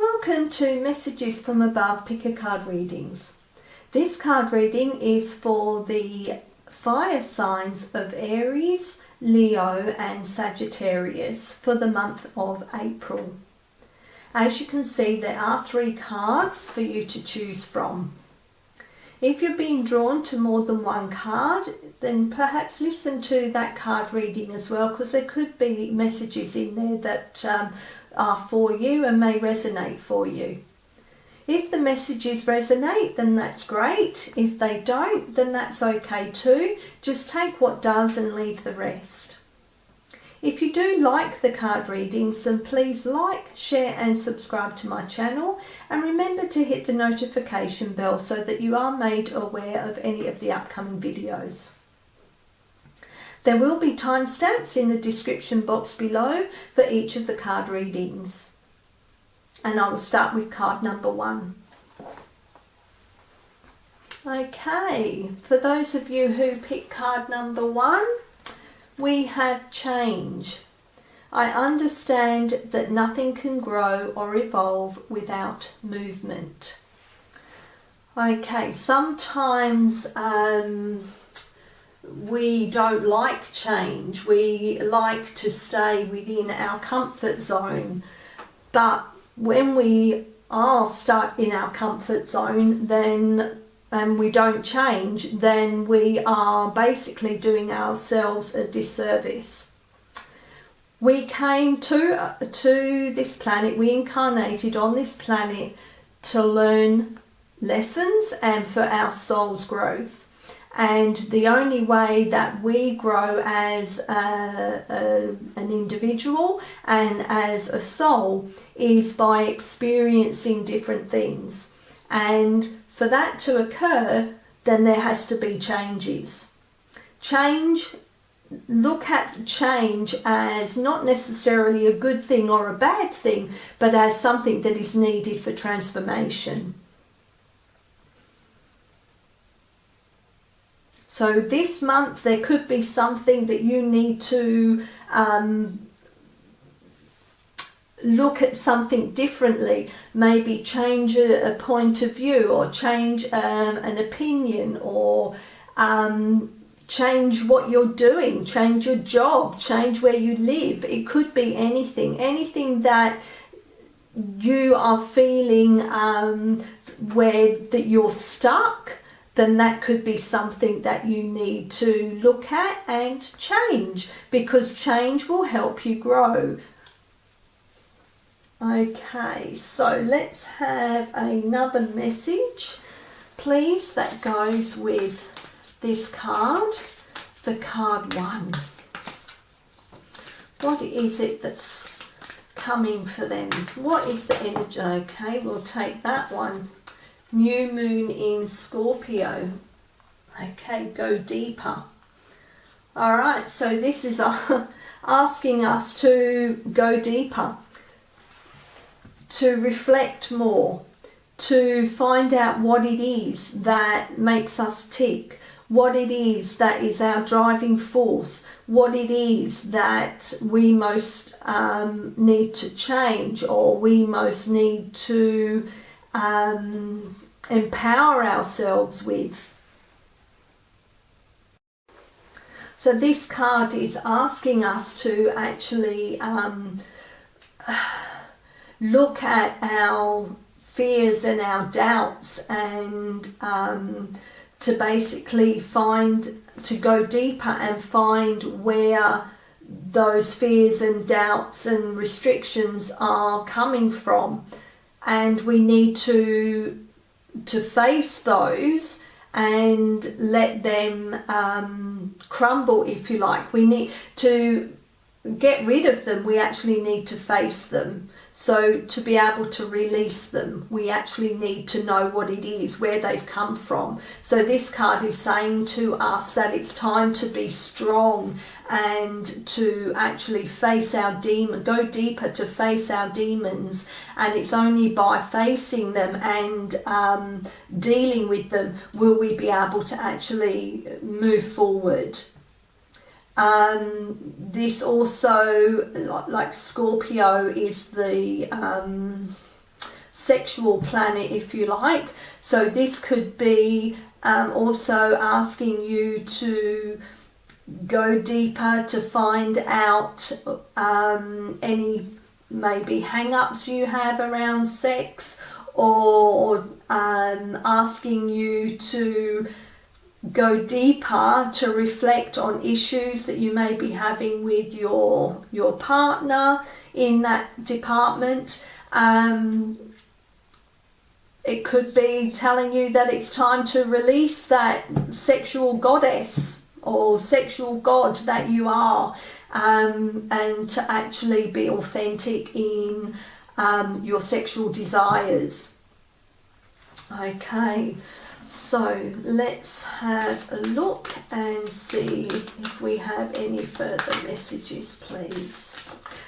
Welcome to Messages from Above Pick a Card readings. This card reading is for the fire signs of Aries, Leo and Sagittarius for the month of April. As you can see, there are 3 cards for you to choose from. If you're being drawn to more than one card, then perhaps listen to that card reading as well, because there could be messages in there that are for you and may resonate for you. If the messages resonate, then that's great. If they don't, then that's okay too. Just take what does and leave the rest. If you do like the card readings, then please like, share and subscribe to my channel, and remember to hit the notification bell so that you are made aware of any of the upcoming videos. There will be timestamps in the description box below for each of the card readings. And I will start with card number 1. Okay, for those of you who pick card number 1, we have change. I understand that nothing can grow or evolve without movement. Okay, sometimes we don't like change. We like to stay within our comfort zone. But when we are stuck in our comfort zone, and we don't change, then we are basically doing ourselves a disservice. We came to this planet, we incarnated on this planet to learn lessons and for our soul's growth. And the only way that we grow as an individual and as a soul is by experiencing different things. And for that to occur, then there has to be changes. Look at change as not necessarily a good thing or a bad thing, but as something that is needed for transformation. So this month there could be something that you need to look at something differently, maybe change a point of view, or change an opinion, or change what you're doing, change your job, change where you live. It could be anything that you are feeling that you're stuck, then that could be something that you need to look at and change, because change will help you grow. Okay, so let's have another message, please, that goes with this card, the card 1. What is it that's coming for them? What is the energy? Okay, we'll take that one. New moon in Scorpio. Okay, go deeper. All right, so this is asking us to go deeper, to reflect more, to find out what it is that makes us tick, what it is that is our driving force, what it is that we most need to change, or we most need to empower ourselves with. So this card is asking us to actually look at our fears and our doubts, and to basically to go deeper and find where those fears and doubts and restrictions are coming from. And we need to face those and let them crumble, if you like. We need to get rid of them. We actually need to face them. So to be able to release them, we actually need to know what it is, where they've come from. So this card is saying to us that it's time to be strong and to actually face our demon, go deeper to face our demons. And it's only by facing them and dealing with them will we be able to actually move forward. This also, like Scorpio, is the sexual planet, if you like. So this could be also asking you to go deeper to find out any maybe hang-ups you have around sex, or asking you to go deeper to reflect on issues that you may be having with your partner in that department. It could be telling you that it's time to release that sexual goddess or sexual god that you are, and to actually be authentic in your sexual desires. Okay, so let's have a look and see if we have any further messages, please.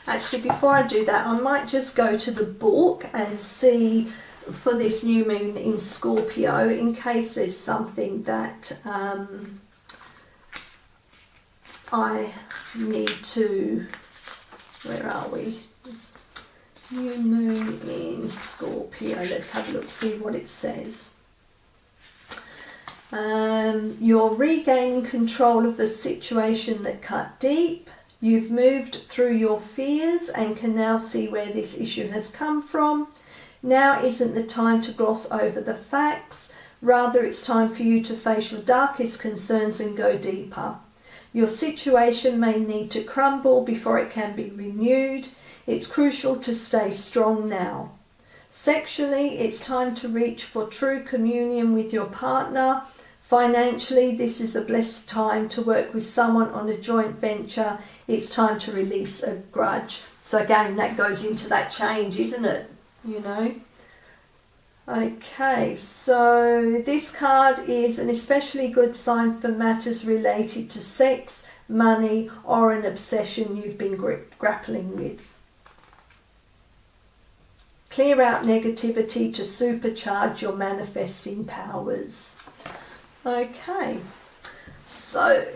Actually, before I do that, I might just go to the book and see for this new moon in Scorpio, in case there's something that I need to, where are we? New moon in Scorpio. Let's have a look, see what it says. You're regaining control of the situation that cut deep. You've moved through your fears and can now see where this issue has come from. Now isn't the time to gloss over the facts. Rather, it's time for you to face your darkest concerns and go deeper. Your situation may need to crumble before it can be renewed. It's crucial to stay strong now. Sexually, it's time to reach for true communion with your partner. Financially, this is a blessed time to work with someone on a joint venture. It's time to release a grudge. So again, that goes into that change, isn't it? You know. Okay, so this card is an especially good sign for matters related to sex, money, or an obsession you've been grappling with. Clear out negativity to supercharge your manifesting powers. Okay, so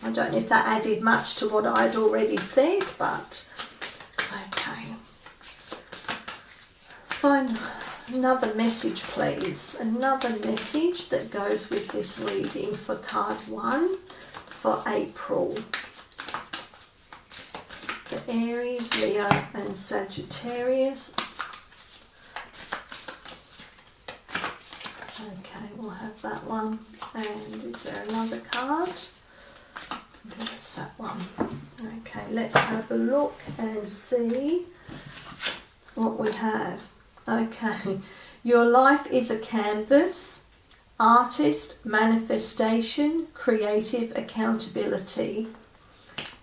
I don't know if that added much to what I'd already said, but okay. Fine. Another message, please. Another message that goes with this reading for card 1 for April. For Aries, Leo and Sagittarius. Okay, we'll have that one. And is there another card? There's that one. Okay, let's have a look and see what we have. Okay, your life is a canvas, artist, manifestation, creative accountability,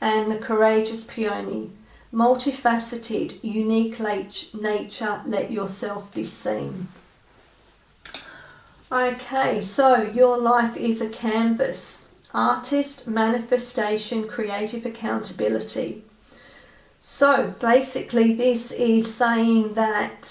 and the courageous peony. Multifaceted, unique nature, let yourself be seen. Okay, so your life is a canvas, artist, manifestation, creative accountability. So basically this is saying that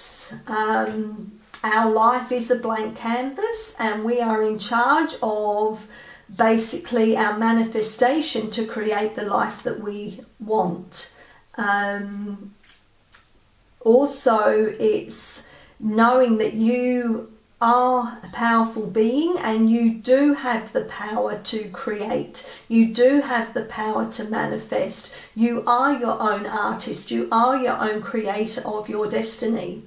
our life is a blank canvas and we are in charge of basically our manifestation to create the life that we want. Also, it's knowing that you are a powerful being and you do have the power to create. You do have the power to manifest. You are your own artist. You are your own creator of your destiny.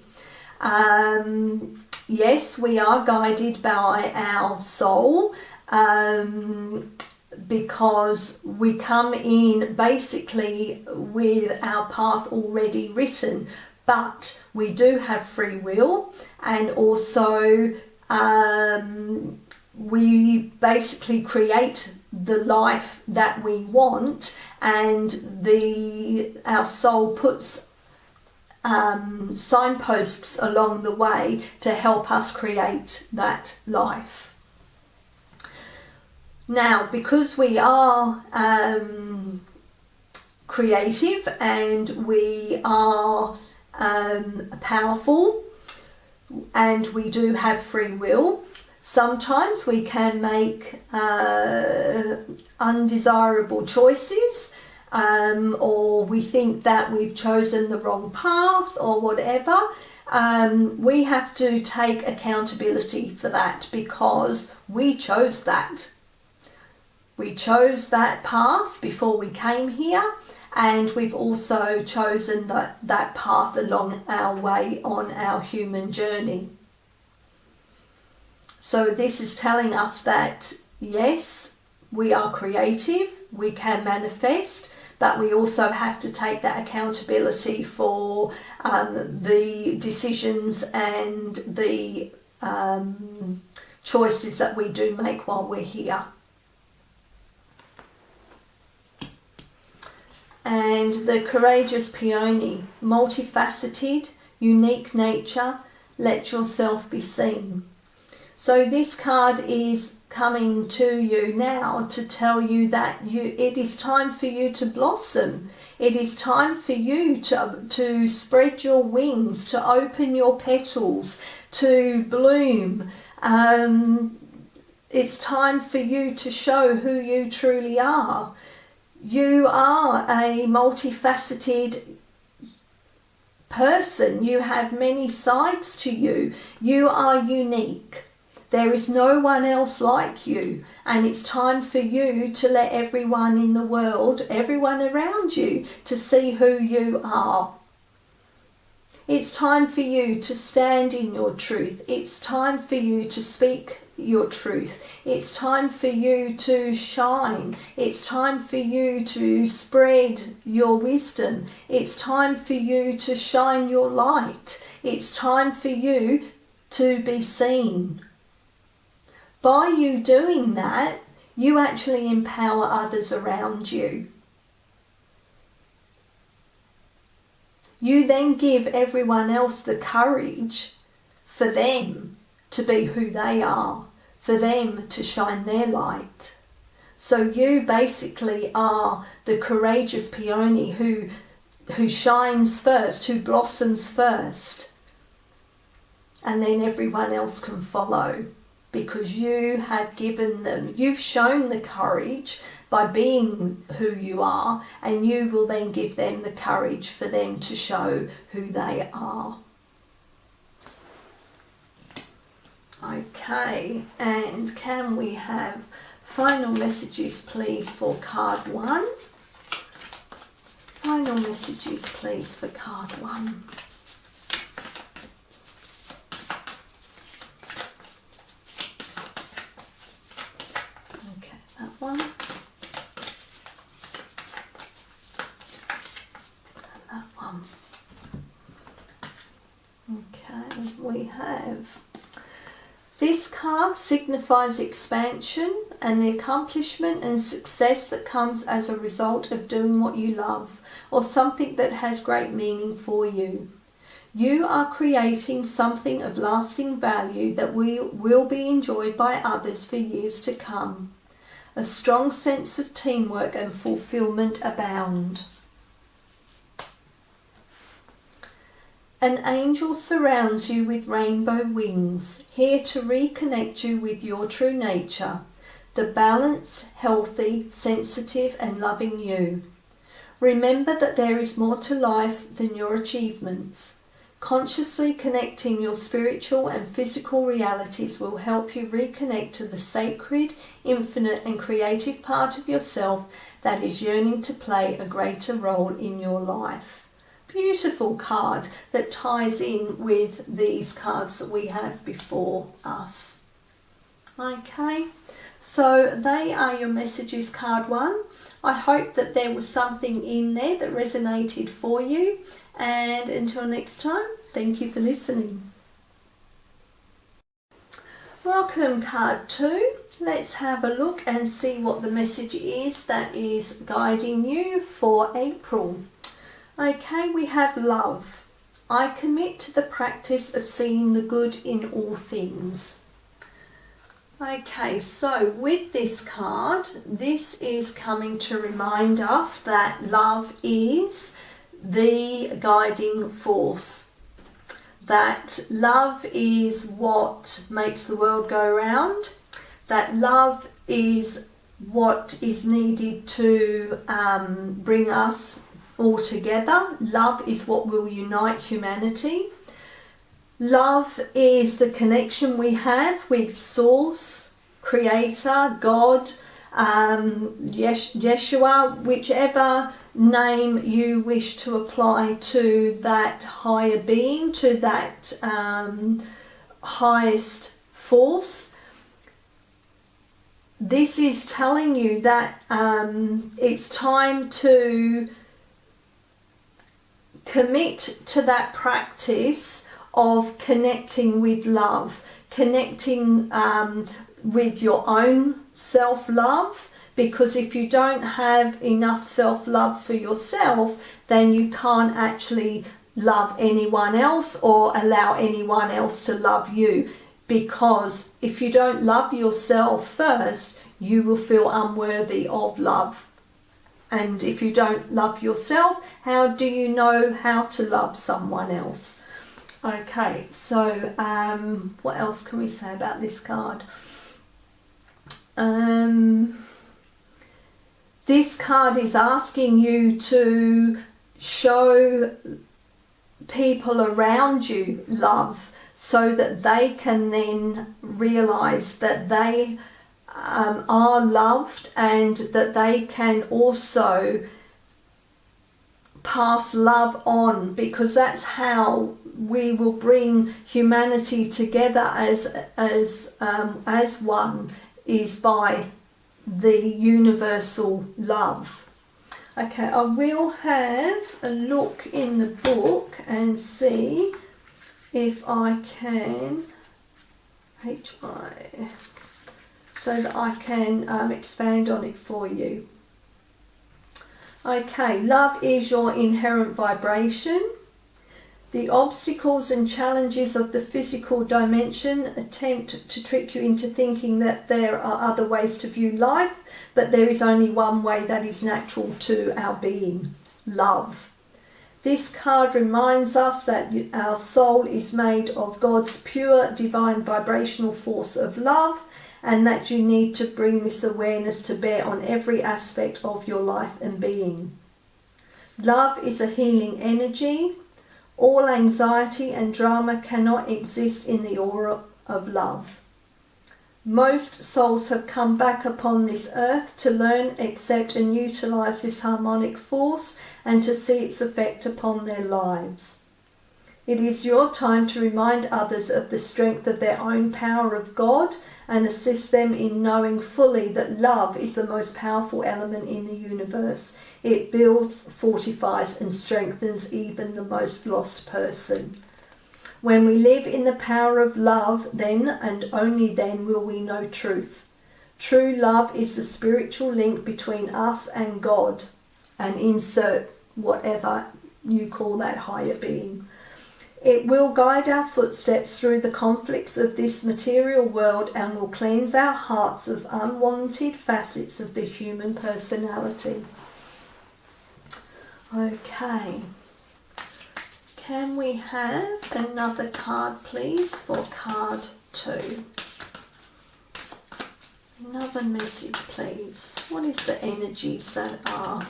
Yes, we are guided by our soul because we come in basically with our path already written. But we do have free will, and also we basically create the life that we want, and our soul puts signposts along the way to help us create that life. Now, because we are creative and we are powerful and we do have free will, sometimes we can make undesirable choices, or we think that we've chosen the wrong path or whatever, we have to take accountability for that, because we chose that. We chose that path before we came here, and we've also chosen that path along our way on our human journey. So this is telling us that, yes, we are creative, we can manifest, but we also have to take that accountability for the decisions and the choices that we do make while we're here. And the courageous peony, multifaceted, unique nature, let yourself be seen. So this card is coming to you now to tell you that it is time for you to blossom. It is time for you to spread your wings, to open your petals, to bloom. It's time for you to show who you truly are. You are a multifaceted person. You have many sides to you. You are unique. There is no one else like you, and it's time for you to let everyone in the world, everyone around you, to see who you are. It's time for you to stand in your truth. It's time for you to speak your truth. It's time for you to shine. It's time for you to spread your wisdom. It's time for you to shine your light. It's time for you to be seen. By you doing that, you actually empower others around you. You then give everyone else the courage for them to be who they are, for them to shine their light. So you basically are the courageous peony who shines first, who blossoms first, and then everyone else can follow. Because you have given them, you've shown the courage by being who you are, and you will then give them the courage for them to show who they are. Okay, and can we have final messages please for card 1? Final messages please for card 1. That one, and that one. Okay, we have this card signifies expansion and the accomplishment and success that comes as a result of doing what you love, or something that has great meaning for you. You are creating something of lasting value that will be enjoyed by others for years to come. A strong sense of teamwork and fulfillment abound. An angel surrounds you with rainbow wings, here to reconnect you with your true nature, the balanced, healthy, sensitive and loving you. Remember that there is more to life than your achievements. Consciously connecting your spiritual and physical realities will help you reconnect to the sacred, infinite and creative part of yourself that is yearning to play a greater role in your life. Beautiful card that ties in with these cards that we have before us. Okay, so they are your messages, card 1. I hope that there was something in there that resonated for you. And until next time, thank you for listening. Welcome, card 2. Let's have a look and see what the message is that is guiding you for April. Okay, we have love. I commit to the practice of seeing the good in all things. Okay, so with this card, this is coming to remind us that love is the guiding force. That love is what makes the world go round. That love is what is needed to bring us all together. Love is what will unite humanity. Love is the connection we have with Source, Creator, God, Yeshua, whichever name you wish to apply to that higher being, to that highest force. This is telling you that it's time to commit to that practice of connecting with love, connecting with your own self-love, because if you don't have enough self-love for yourself, then you can't actually love anyone else or allow anyone else to love you, because if you don't love yourself first, you will feel unworthy of love. And if you don't love yourself, how do you know how to love someone else? Okay, so what else can we say about this card? This card is asking you to show people around you love, so that they can then realize that they are loved, and that they can also pass love on, because that's how we will bring humanity together as one, is by the universal love. Okay, I will have a look in the book and see if I can so that I can expand on it for you. Okay, love is your inherent vibration. The obstacles and challenges of the physical dimension attempt to trick you into thinking that there are other ways to view life, but there is only one way that is natural to our being: love. This card reminds us that our soul is made of God's pure divine vibrational force of love, and that you need to bring this awareness to bear on every aspect of your life and being. Love is a healing energy. All anxiety and drama cannot exist in the aura of love. Most souls have come back upon this earth to learn, accept and utilize this harmonic force, and to see its effect upon their lives. It is your time to remind others of the strength of their own power of God, and assist them in knowing fully that love is the most powerful element in the universe. It builds, fortifies and strengthens even the most lost person. When we live in the power of love, then and only then will we know truth. True love is the spiritual link between us and God, and insert whatever you call that higher being. It will guide our footsteps through the conflicts of this material world, and will cleanse our hearts of unwanted facets of the human personality. Okay. Can we have another card, please, for card 2? Another message, please. What is the energies that are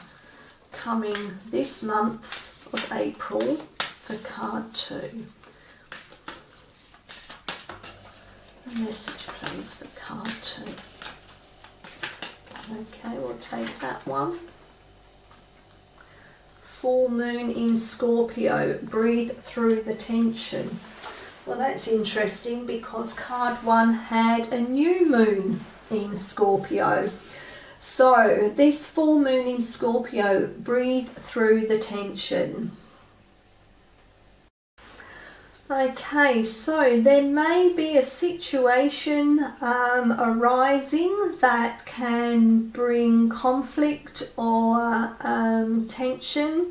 coming this month of April for card 2? A message, please, for card 2. Okay, we'll take that one. Full moon in Scorpio. Breathe through the tension. Well, that's interesting, because card 1 had a new moon in Scorpio. So this full moon in Scorpio, breathe through the tension. Okay, so there may be a situation arising that can bring conflict or tension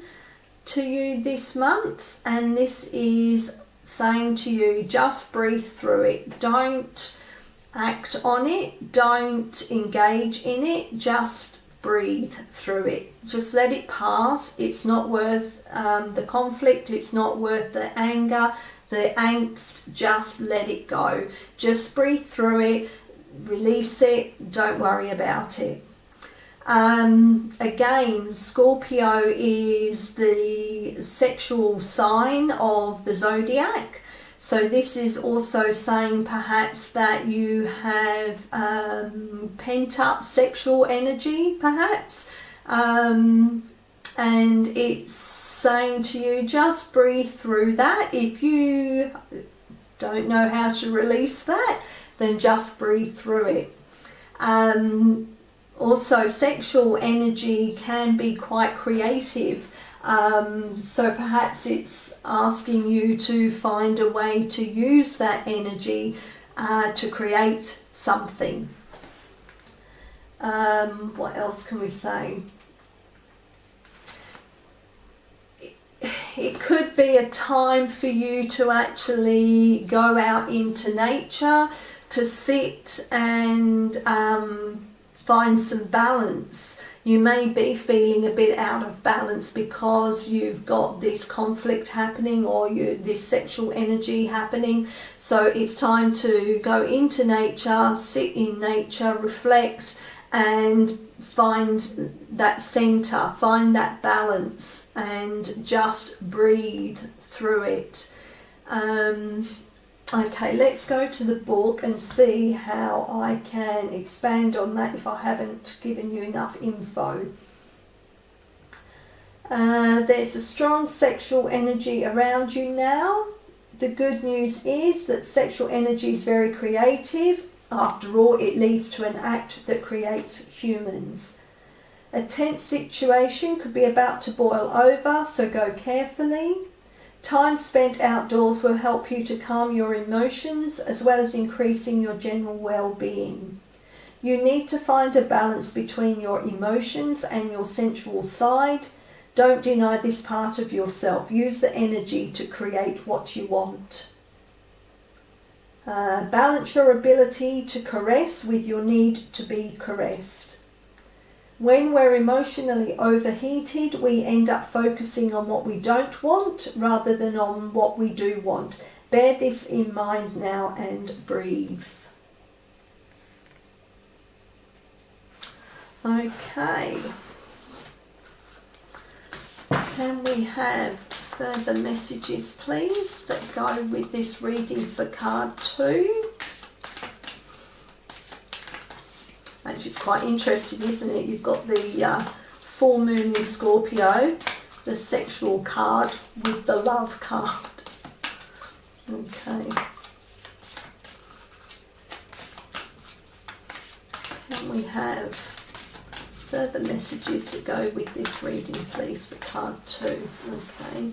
to you this month, and this is saying to you, just breathe through it. Don't act on it, don't engage in it, just breathe through it. Just let it pass. It's not worth the conflict, it's not worth the anger, the angst. Just let it go. Just breathe through it, release it, don't worry about it. Again, Scorpio is the sexual sign of the zodiac. So this is also saying perhaps that you have pent up sexual energy, perhaps, and it's saying to you, just breathe through that. If you don't know how to release that, then just breathe through it. Also, sexual energy can be quite creative. So perhaps it's asking you to find a way to use that energy to create something. What else can we say? It could be a time for you to actually go out into nature, to sit and find some balance. You may be feeling a bit out of balance because you've got this conflict happening, or this sexual energy happening. So it's time to go into nature, sit in nature, reflect, and find that center, find that balance, and just breathe through it. Okay, let's go to the book and see how I can expand on that if I haven't given you enough info. There's a strong sexual energy around you now. The good news is that sexual energy is very creative. After all, it leads to an act that creates humans. A tense situation could be about to boil over, so go carefully. Time spent outdoors will help you to calm your emotions as well as increasing your general well-being. You need to find a balance between your emotions and your sensual side. Don't deny this part of yourself. Use the energy to create what you want. Balance your ability to caress with your need to be caressed. When we're emotionally overheated, we end up focusing on what we don't want rather than on what we do want. Bear this in mind now and breathe. Okay. Can we have further messages, please, that go with this reading for card 2? Actually, it's quite interesting, isn't it? You've got the full moon in Scorpio, the sexual card with the love card. Okay. Can we have further messages that go with this reading, please, for card 2? Okay.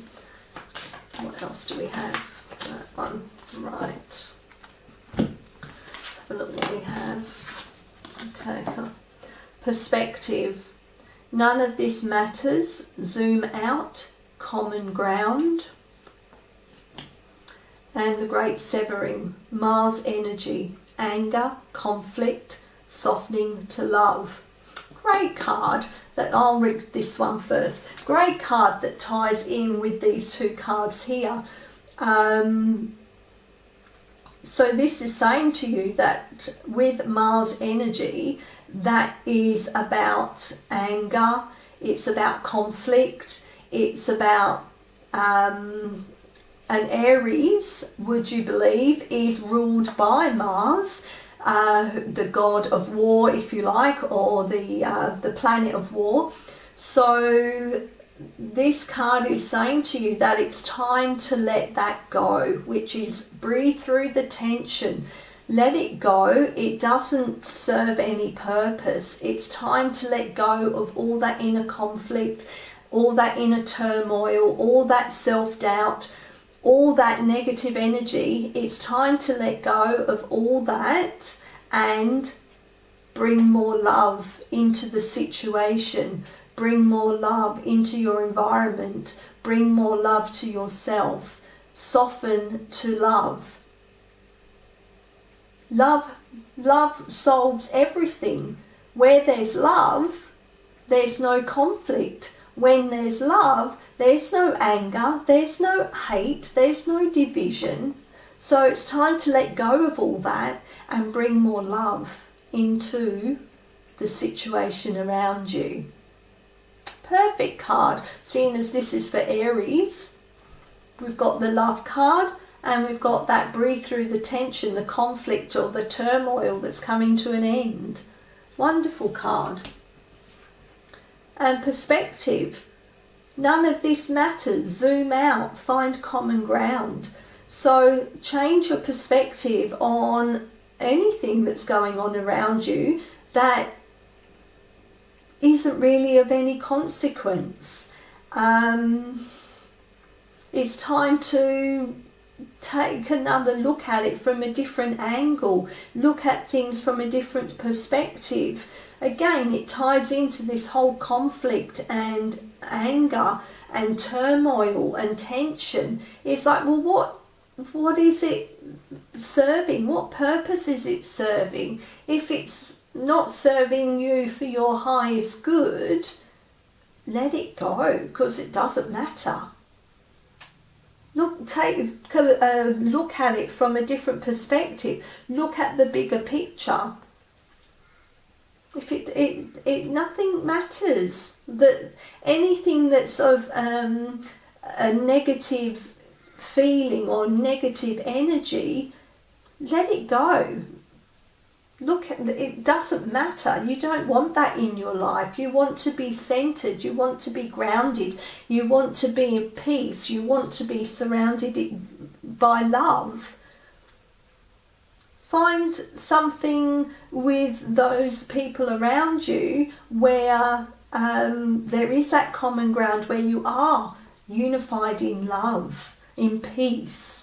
What else do we have? That one. Right. Let's have a look what we have. Okay, perspective. None of this matters. Zoom out. Common ground. And the great severing. Mars energy. Anger, conflict, softening to love. Great card. That I'll read this one first. Great card that ties in with these two cards here. So this is saying to you that with Mars energy, that is about anger, it's about conflict, it's about an Aries, would you believe, is ruled by Mars, the god of war, if you like, or the planet of war. So this card is saying to you that it's time to let that go, which is breathe through the tension, let it go. It doesn't serve any purpose. It's time to let go of all that inner conflict, all that inner turmoil, all that self-doubt, all that negative energy. It's time to let go of all that and bring more love into the situation. Bring more love into your environment. Bring more love to yourself. Soften to love. Love solves everything. Where there's love, there's no conflict. When there's love, there's no anger, there's no hate, there's no division. So it's time to let go of all that and bring more love into the situation around you. Perfect card, seeing as this is for Aries. We've got the love card And we've got that breathe through the tension, the conflict or the turmoil that's coming to an end. Wonderful card. And perspective. None of this matters. Zoom out, find common ground. So change your perspective on anything that's going on around you that isn't really of any consequence. It's time to take another look at it from a different angle. Look at things from a different perspective. Again, it ties into this whole conflict and anger and turmoil and tension. It's like, well, what is it serving? What purpose is it serving? If it's not serving you for your highest good, let it go, because it doesn't matter. Look at it from a different perspective. Look at the bigger picture. If it nothing matters. That anything that's of a negative feeling or negative energy, let it go. Look at it, doesn't matter. You don't want that in your life. You want to be centered. You want to be grounded. You want to be at peace. You want to be surrounded by love. Find something with those people around you where there is that common ground, where you are unified in love, in peace.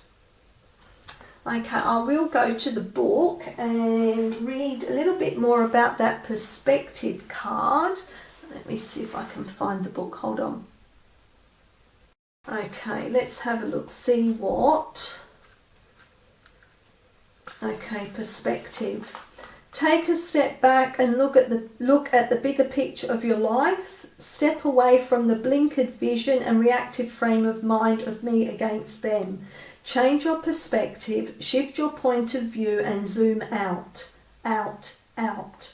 Okay, I will go to the book and read a little bit more about that perspective card. Let me see if I can find the book. Hold on. Okay, let's have a look. See what... Okay, perspective. Take a step back and look at the bigger picture of your life. Step away from the blinkered vision and reactive frame of mind of me against them. Change your perspective, shift your point of view and zoom out, out, out.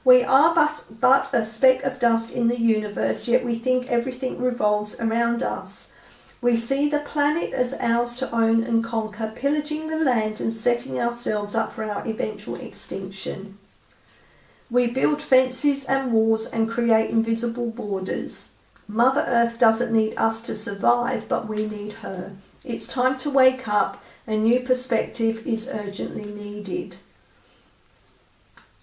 We are but a speck of dust in the universe, yet we think everything revolves around us. We see the planet as ours to own and conquer, pillaging the land and setting ourselves up for our eventual extinction. We build fences and walls and create invisible borders. Mother Earth doesn't need us to survive, but we need her. It's time to wake up. A new perspective is urgently needed.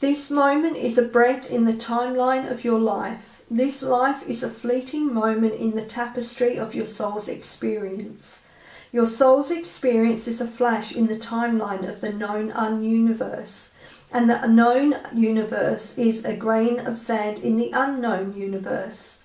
This moment is a breath in the timeline of your life. This life is a fleeting moment in the tapestry of your soul's experience. Your soul's experience is a flash in the timeline of the known universe, and the known universe is a grain of sand in the unknown universe.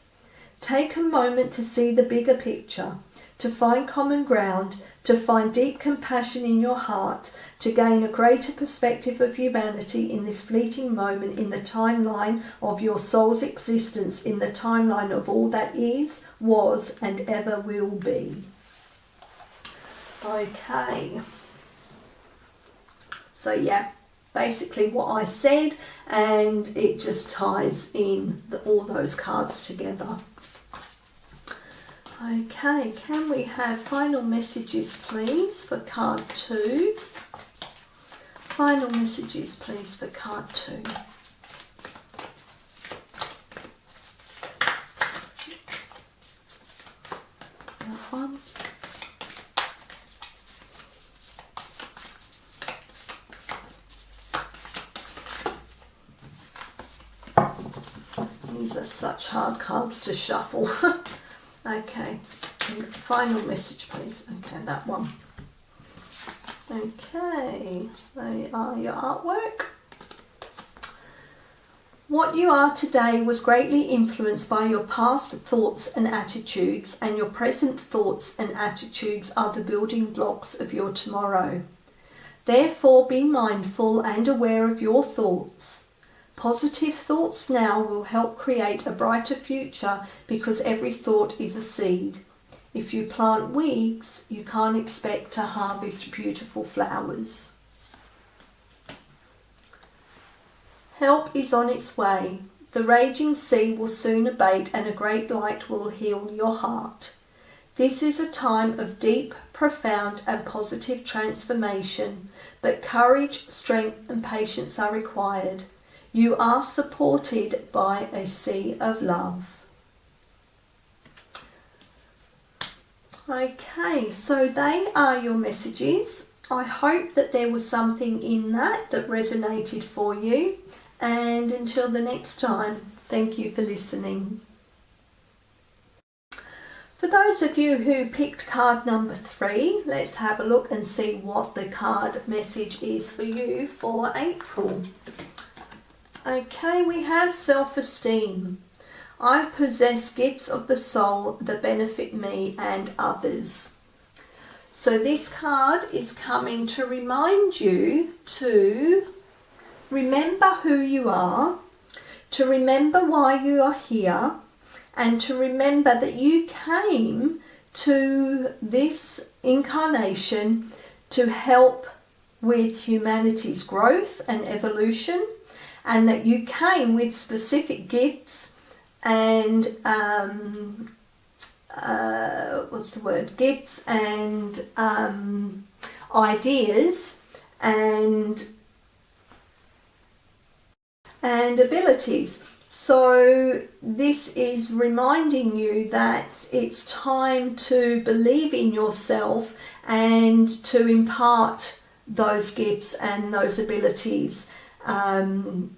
Take a moment to see the bigger picture, to find common ground, to find deep compassion in your heart, to gain a greater perspective of humanity in this fleeting moment in the timeline of your soul's existence, in the timeline of all that is, was, and ever will be. Okay. So yeah, basically what I said, and it just ties in all those cards together. Okay, can we have final messages please for card 2? Final messages please for card 2. That one. These are such hard cards to shuffle. Okay, final message please. Okay, that one. Okay, they are your artwork. What you are today was greatly influenced by your past thoughts and attitudes, and your present thoughts and attitudes are the building blocks of your tomorrow. Therefore, be mindful and aware of your thoughts. Positive thoughts now will help create a brighter future, because every thought is a seed. If you plant weeds, you can't expect to harvest beautiful flowers. Help is on its way. The raging sea will soon abate and a great light will heal your heart. This is a time of deep, profound and positive transformation, but courage, strength and patience are required. You are supported by a sea of love. Okay, so they are your messages. I hope that there was something in that resonated for you. And until the next time, thank you for listening. For those of you who picked card number 3, let's have a look and see what the card message is for you for April. Okay, we have self-esteem. I possess gifts of the soul that benefit me and others. So this card is coming to remind you to remember who you are, to remember why you are here, and to remember that you came to this incarnation to help with humanity's growth and evolution, and that you came with specific gifts and gifts and ideas and abilities. So this is reminding you that it's time to believe in yourself and to impart those gifts and those abilities and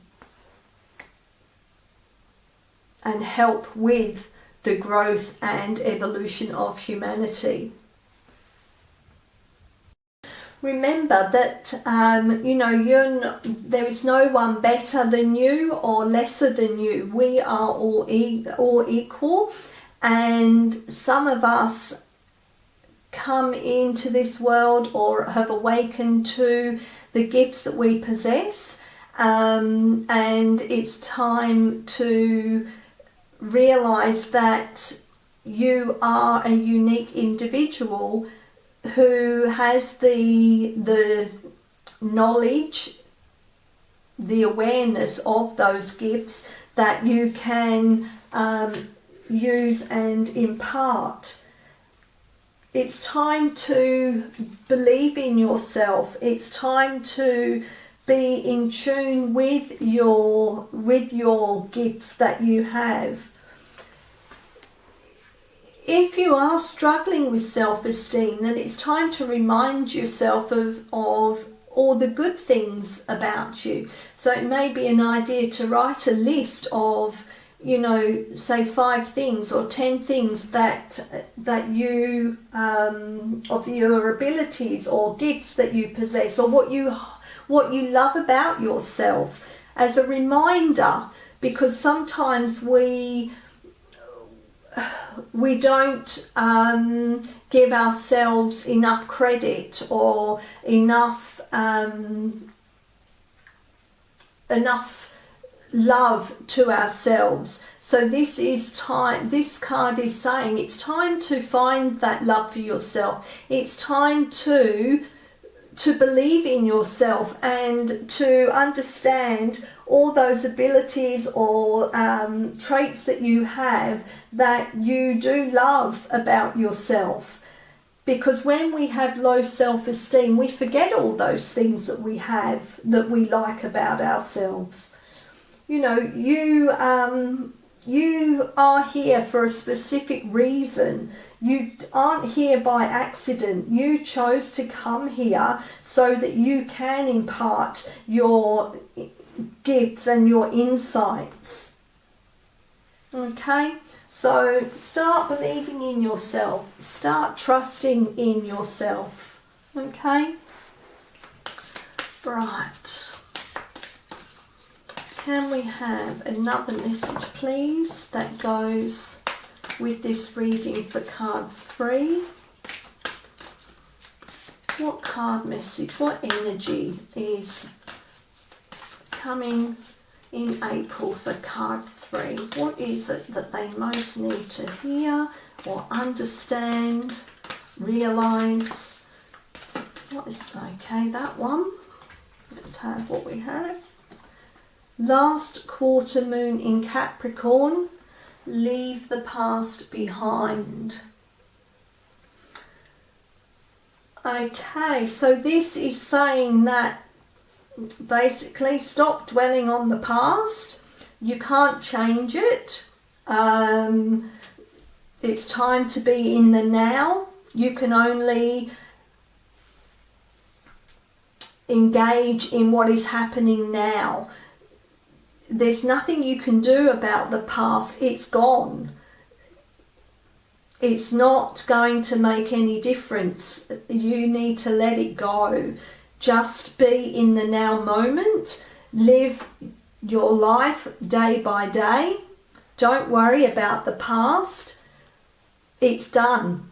help with the growth and evolution of humanity. Remember that there is no one better than you or lesser than you. We are all equal, and some of us come into this world or have awakened to the gifts that we possess, and it's time to realize that you are a unique individual who has the knowledge, the awareness of those gifts that you can use and impart. It's time to believe in yourself. It's time to be in tune with your gifts that you have. If you are struggling with self-esteem, then it's time to remind yourself of all the good things about you. So it may be an idea to write a list of, say 5 things or 10 things that you, of your abilities or gifts that you possess, or what you love about yourself, as a reminder, because sometimes we don't give ourselves enough credit or enough love to ourselves. So this card is saying it's time to find that love for yourself. It's time to believe in yourself and to understand all those abilities or traits that you have that you do love about yourself. Because when we have low self-esteem, we forget all those things that we have that we like about ourselves. You are here for a specific reason. You aren't here by accident. You chose to come here so that you can impart your gifts and your insights. Okay? So start believing in yourself. Start trusting in yourself. Okay? Right. Can we have another message, please, that goes with this reading for card 3? What card message, what energy is coming in April for card 3? What is it that they most need to hear or understand, realise? What is, okay, that one. Let's have what we have. Last quarter moon in Capricorn, leave the past behind. Okay, so this is saying that basically stop dwelling on the past. You can't change it. It's time to be in the now. You can only engage in what is happening now. There's nothing you can do about the past. It's gone. It's not going to make any difference. You need to let it go. Just be in the now moment. Live your life day by day. Don't worry about the past. It's done.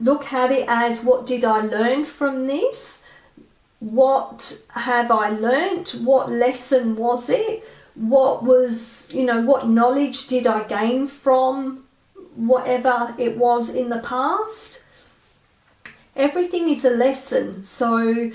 Look at it as, what did I learn from this? What have I learnt? What lesson was it? What was, what knowledge did I gain from whatever it was in the past? Everything is a lesson. So,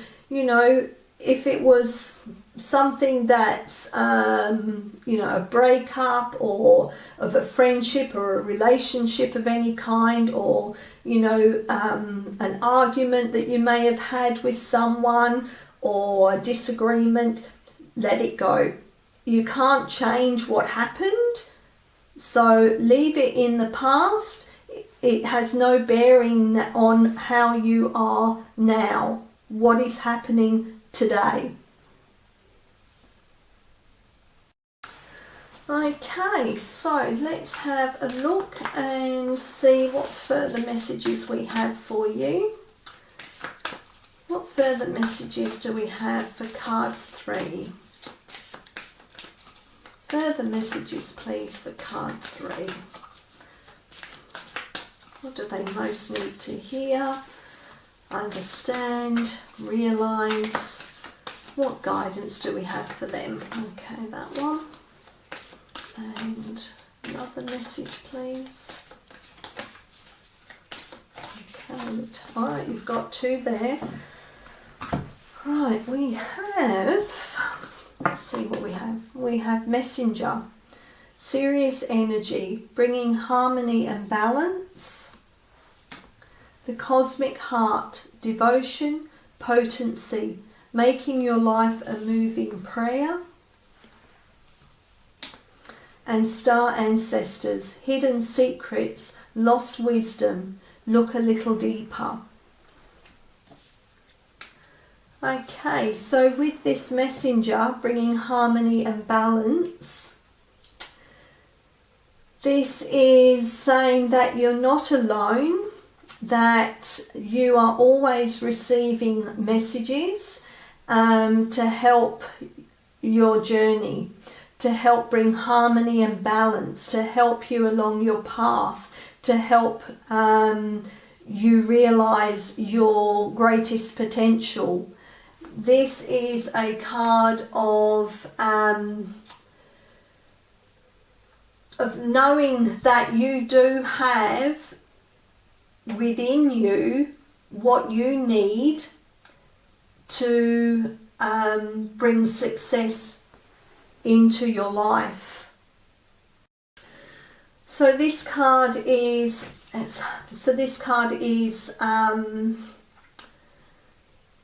if it was something that's, a breakup or of a friendship or a relationship of any kind, or, an argument that you may have had with someone or a disagreement, let it go. You can't change what happened, so leave it in the past. It has no bearing on how you are now, what is happening today. Okay, so let's have a look and see what further messages we have for you. What further messages do we have for card 3? Further messages, please, for card 3. What do they most need to hear, understand, realise? What guidance do we have for them? Okay, that one. And another message, please. Okay, alright, you've got 2 there. Right, we have, let's see what we have. We have Messenger, serious energy, bringing harmony and balance. The Cosmic Heart, devotion, potency, making your life a moving prayer. And Star Ancestors, hidden secrets, lost wisdom, look a little deeper. Okay, so with this Messenger, bringing harmony and balance, this is saying that you're not alone, that you are always receiving messages to help your journey, to help bring harmony and balance, to help you along your path, to help you realise your greatest potential. This is a card of knowing that you do have within you what you need to bring success into your life. So this card is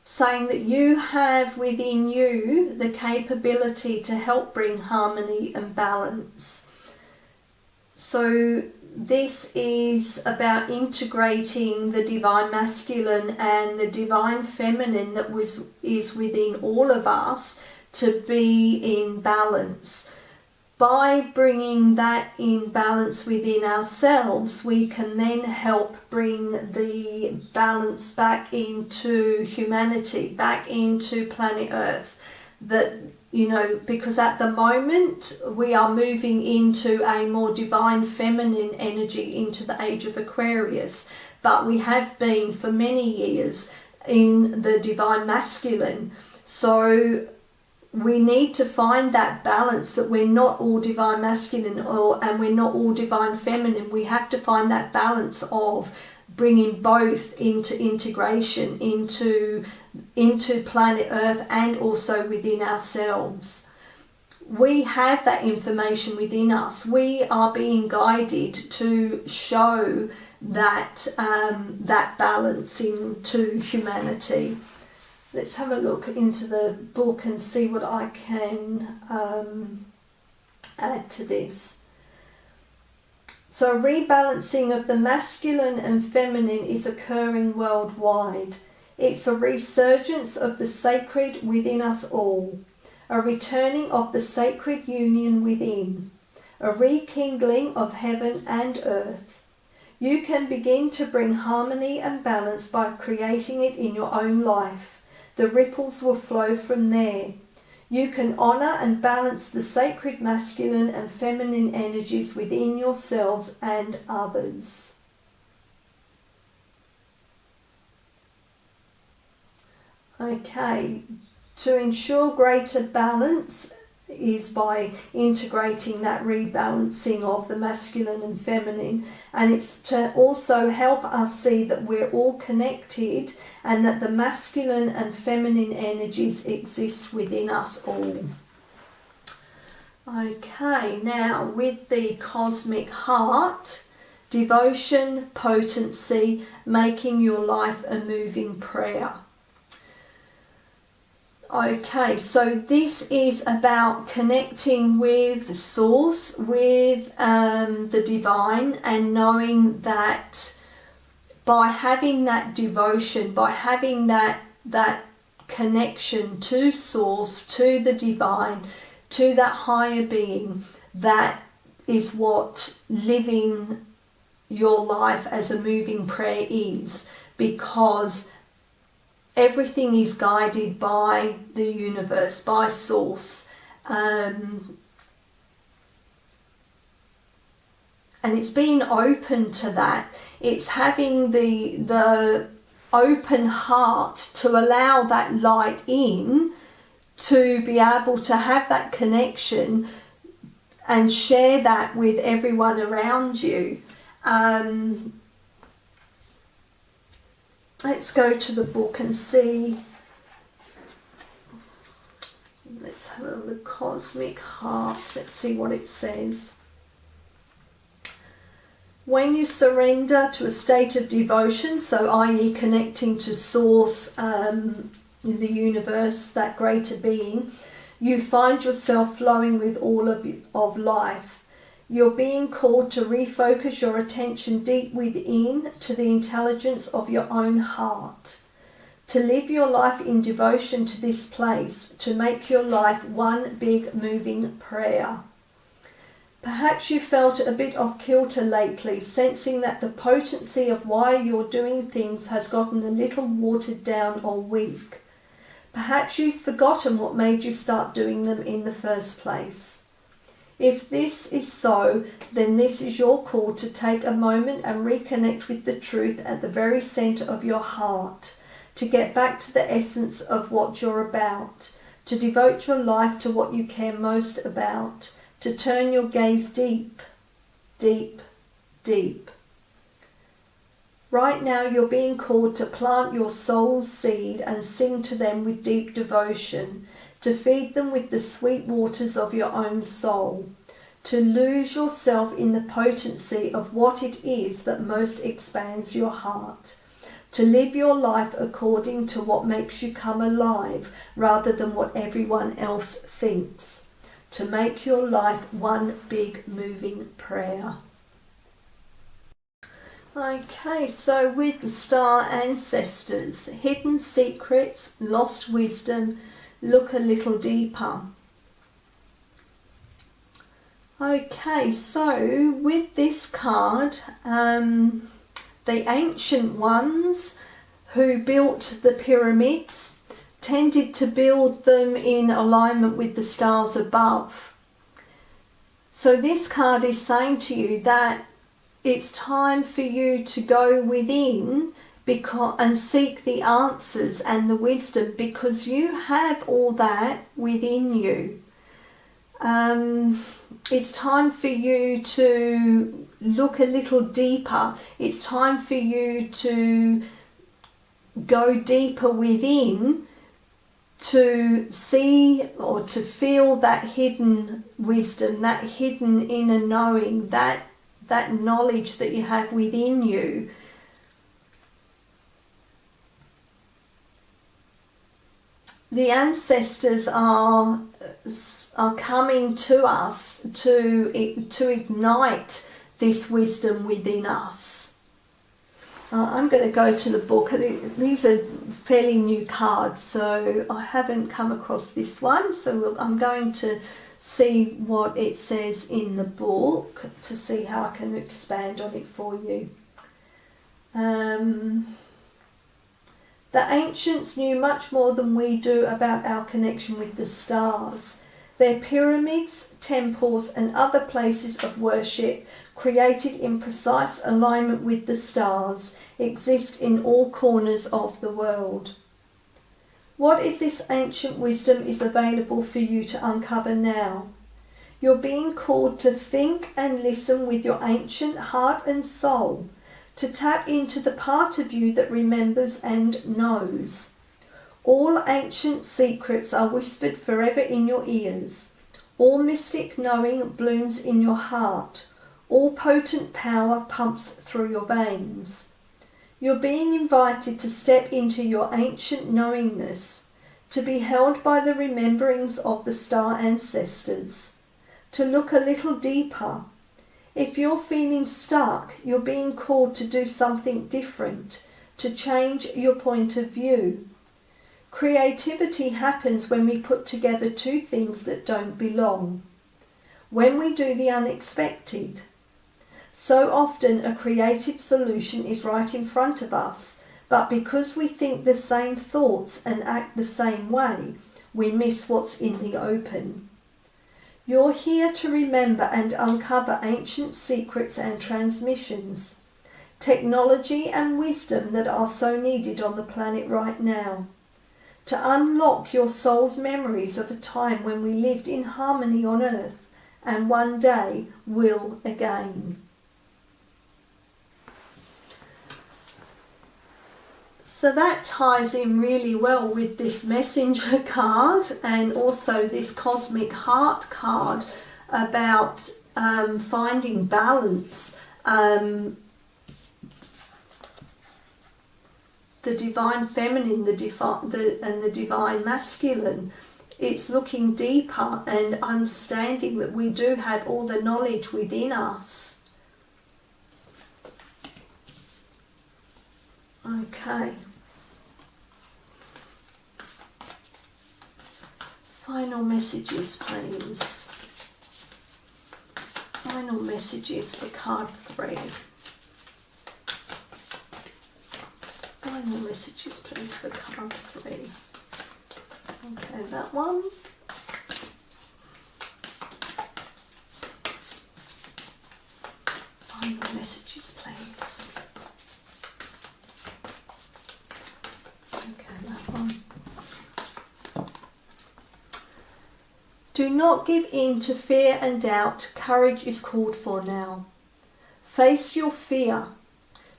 saying that you have within you the capability to help bring harmony and balance. So this is about integrating the divine masculine and the divine feminine that is within all of us to be in balance. By bringing that in balance within ourselves, we can then help bring the balance back into humanity, back into planet Earth. That, because at the moment we are moving into a more divine feminine energy, into the age of Aquarius, but we have been for many years in the divine masculine. So we need to find that balance, that we're not all divine masculine and we're not all divine feminine. We have to find that balance of bringing both into integration, into planet Earth, and also within ourselves. We have that information within us. We are being guided to show that that balance into humanity. Let's have a look into the book and see what I can add to this. So rebalancing of the masculine and feminine is occurring worldwide. It's a resurgence of the sacred within us all, a returning of the sacred union within, a rekindling of heaven and earth. You can begin to bring harmony and balance by creating it in your own life. The ripples will flow from there. You can honour and balance the sacred masculine and feminine energies within yourselves and others. Okay, to ensure greater balance is by integrating that rebalancing of the masculine and feminine, and it's to also help us see that we're all connected and that the masculine and feminine energies exist within us all. Okay, now with the cosmic heart, devotion, potency, making your life a moving prayer. Okay, so this is about connecting with the source, with the divine, and knowing that by having that devotion, by having that connection to source, to the divine, to that higher being, that is what living your life as a moving prayer is, because everything is guided by the universe, by source, and it's being open to that. It's having the open heart to allow that light in, to be able to have that connection and share that with everyone around you. Let's go to the book and see. Let's have a look at the cosmic heart. Let's see what it says. When you surrender to a state of devotion, so i.e. connecting to source, in the universe, that greater being, you find yourself flowing with all of life. You're being called to refocus your attention deep within to the intelligence of your own heart, to live your life in devotion to this place, to make your life one big moving prayer. Perhaps you felt a bit off kilter lately, sensing that the potency of why you're doing things has gotten a little watered down or weak. Perhaps you've forgotten what made you start doing them in the first place. If this is so, then this is your call to take a moment and reconnect with the truth at the very centre of your heart, to get back to the essence of what you're about, to devote your life to what you care most about, to turn your gaze deep, deep, deep. Right now you're being called to plant your soul's seed and sing to them with deep devotion, to feed them with the sweet waters of your own soul, to lose yourself in the potency of what it is that most expands your heart, to live your life according to what makes you come alive rather than what everyone else thinks, to make your life one big moving prayer. Okay, so with the star ancestors, hidden secrets, lost wisdom, look a little deeper. Okay, so with this card, the ancient ones who built the pyramids tended to build them in alignment with the stars above. So this card is saying to you that it's time for you to go within and seek the answers and the wisdom, because you have all that within you. It's time for you to look a little deeper. It's time for you to go deeper within, to see or to feel that hidden wisdom, that hidden inner knowing, that that knowledge that you have within you. The ancestors are coming to us to ignite this wisdom within us. I'm going to go to the book. These are fairly new cards, so I haven't come across this one. So I'm going to see what it says in the book to see how I can expand on it for you. The ancients knew much more than we do about our connection with the stars. Their pyramids, temples, and other places of worship, created in precise alignment with the stars, exist in all corners of the world. What if this ancient wisdom is available for you to uncover now? You're being called to think and listen with your ancient heart and soul, to tap into the part of you that remembers and knows. All ancient secrets are whispered forever in your ears. All mystic knowing blooms in your heart. All potent power pumps through your veins. You're being invited to step into your ancient knowingness, to be held by the rememberings of the star ancestors, to look a little deeper. If you're feeling stuck, you're being called to do something different, to change your point of view. Creativity happens when we put together two things that don't belong, when we do the unexpected. So often a creative solution is right in front of us, but because we think the same thoughts and act the same way, we miss what's in the open. You're here to remember and uncover ancient secrets and transmissions, technology and wisdom that are so needed on the planet right now, to unlock your soul's memories of a time when we lived in harmony on Earth and one day will again. So that ties in really well with this messenger card and also this cosmic heart card about finding balance. The divine feminine and the divine masculine. It's looking deeper and understanding that we do have all the knowledge within us. Okay. Final messages, please. Final messages for card 3. Final messages, please, for card 3. Okay, that one. Final messages, please. Okay, that one. Do not give in to fear and doubt. Courage is called for now. Face your fear.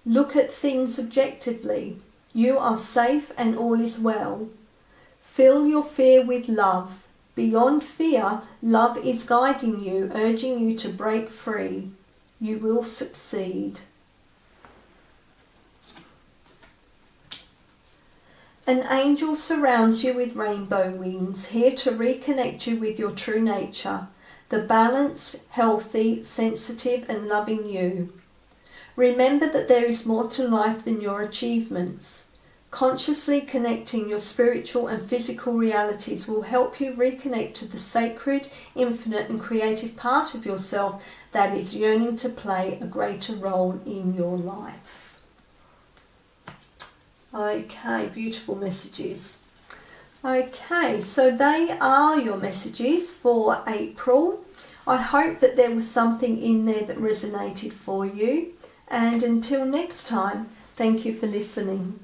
Look at things objectively. You are safe and all is well. Fill your fear with love. Beyond fear, love is guiding you, urging you to break free. You will succeed. An angel surrounds you with rainbow wings, here to reconnect you with your true nature, the balanced, healthy, sensitive and loving you. Remember that there is more to life than your achievements. Consciously connecting your spiritual and physical realities will help you reconnect to the sacred, infinite and creative part of yourself that is yearning to play a greater role in your life. Okay, beautiful messages. Okay, so they are your messages for April. I hope that there was something in there that resonated for you. And until next time, thank you for listening.